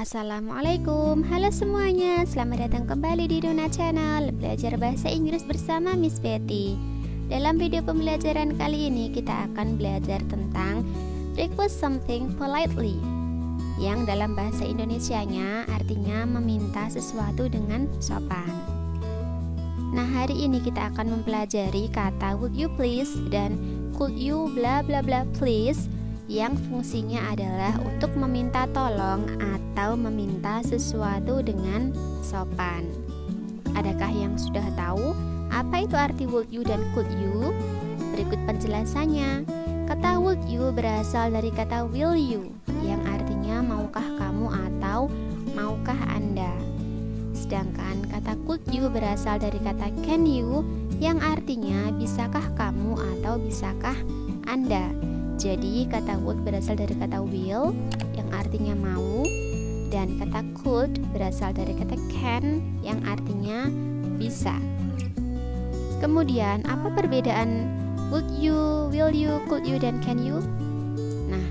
Assalamualaikum, halo semuanya, selamat datang kembali di Dona Channel Belajar Bahasa Inggris bersama Miss Betty. Dalam video pembelajaran kali ini kita akan belajar tentang request something politely, yang dalam bahasa Indonesianya artinya meminta sesuatu dengan sopan. Nah, hari ini kita akan mempelajari kata would you please dan could you bla bla bla please, yang fungsinya adalah untuk meminta tolong atau meminta sesuatu dengan sopan. Adakah yang sudah tahu apa itu arti would you dan could you? Berikut penjelasannya. Kata would you berasal dari kata will you, yang artinya maukah kamu atau maukah Anda. Sedangkan kata could you berasal dari kata can you, yang artinya bisakah kamu atau bisakah Anda. Jadi kata would berasal dari kata will, yang artinya mau, dan kata could berasal dari kata can, yang artinya bisa. Kemudian apa perbedaan would you, will you, could you, dan can you? Nah,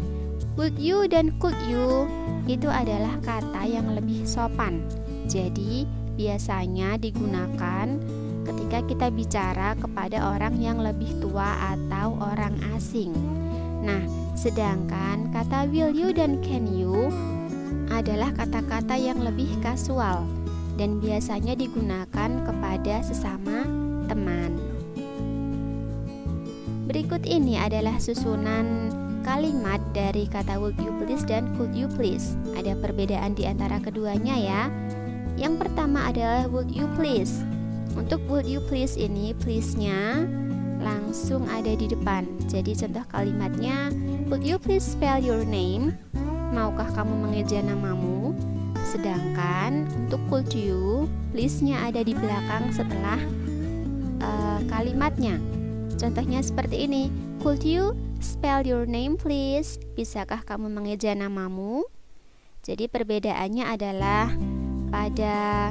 would you dan could you itu adalah kata yang lebih sopan. Jadi biasanya digunakan ketika kita bicara kepada orang yang lebih tua atau orang asing. Nah, sedangkan kata will you dan can you adalah kata-kata yang lebih kasual dan biasanya digunakan kepada sesama teman. Berikut ini adalah susunan kalimat dari kata would you please dan could you please. Ada perbedaan di antara keduanya ya. Yang pertama adalah would you please. Untuk would you please ini, please-nya langsung ada di depan. Jadi contoh kalimatnya, would you please spell your name? Maukah kamu mengeja namamu? Sedangkan untuk could you, please-nya ada di belakang setelah kalimatnya. Contohnya seperti ini, could you spell your name please? Bisakah kamu mengeja namamu? Jadi perbedaannya adalah pada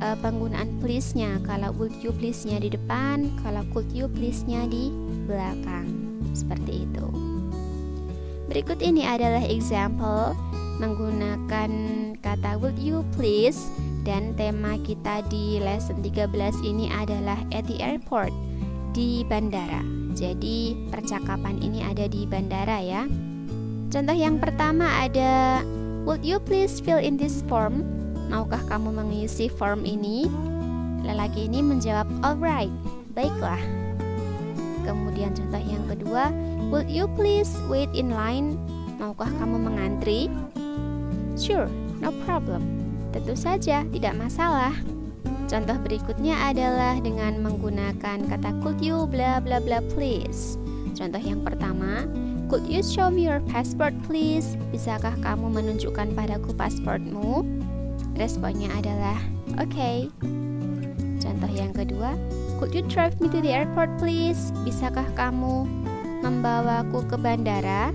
penggunaan please-nya. Kalau would you please-nya di depan, kalau could you please-nya di belakang. Seperti itu. Berikut ini adalah example menggunakan kata would you please, dan tema kita di lesson 13 ini adalah at the airport, di bandara. Jadi percakapan ini ada di bandara ya. Contoh yang pertama ada, would you please fill in this form? Maukah kamu mengisi form ini? Lelaki ini menjawab, alright, baiklah. Kemudian contoh yang kedua, would you please wait in line? Maukah kamu mengantri? Sure, no problem. Tentu saja, tidak masalah. Contoh berikutnya adalah dengan menggunakan kata could you bla bla bla please. Contoh yang pertama, could you show me your passport please? Bisakah kamu menunjukkan padaku pasportmu? Responnya adalah okay. Contoh yang kedua, could you drive me to the airport please? Bisakah kamu membawaku ke bandara?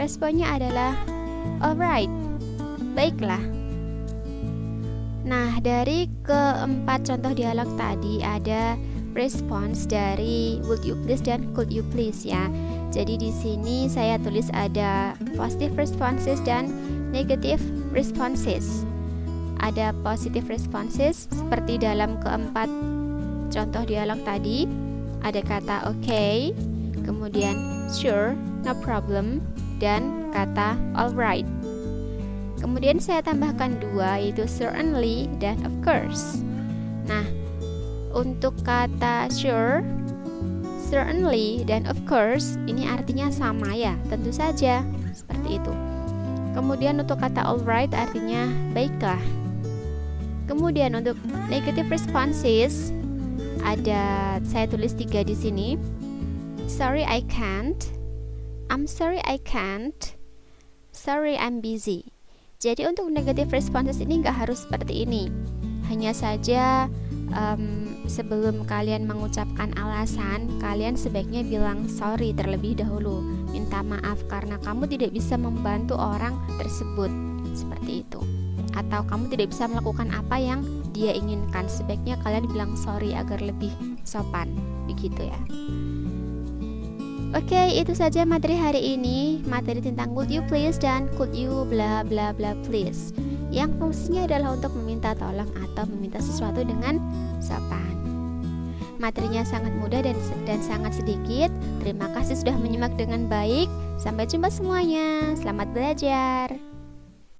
Responnya adalah alright, baiklah. Nah, dari keempat contoh dialog tadi ada response dari would you please dan could you please ya. Jadi di sini saya tulis ada positive responses dan negative responses. Ada positive responses seperti dalam keempat contoh dialog tadi. Ada kata okay, kemudian sure, no problem, dan kata alright. Kemudian saya tambahkan dua, yaitu certainly dan of course. Nah, untuk kata sure, certainly, dan of course ini artinya sama ya, tentu saja, seperti itu. Kemudian untuk kata alright artinya baiklah. Kemudian untuk negative responses ada, saya tulis 3 di sini. Sorry I can't, I'm sorry I can't, sorry I'm busy. Jadi untuk negative responses ini nggak harus seperti ini. Hanya saja sebelum kalian mengucapkan alasan, kalian sebaiknya bilang sorry terlebih dahulu. Minta maaf karena kamu tidak bisa membantu orang tersebut. Seperti itu. Atau kamu tidak bisa melakukan apa yang dia inginkan. Sebaiknya kalian bilang sorry agar lebih sopan. Begitu ya. Oke, itu saja materi hari ini. Materi tentang could you please dan could you bla bla bla please, yang fungsinya adalah untuk meminta tolong atau meminta sesuatu dengan sopan. Materinya sangat mudah dan sangat sedikit. Terima kasih sudah menyimak dengan baik. Sampai jumpa semuanya. Selamat belajar.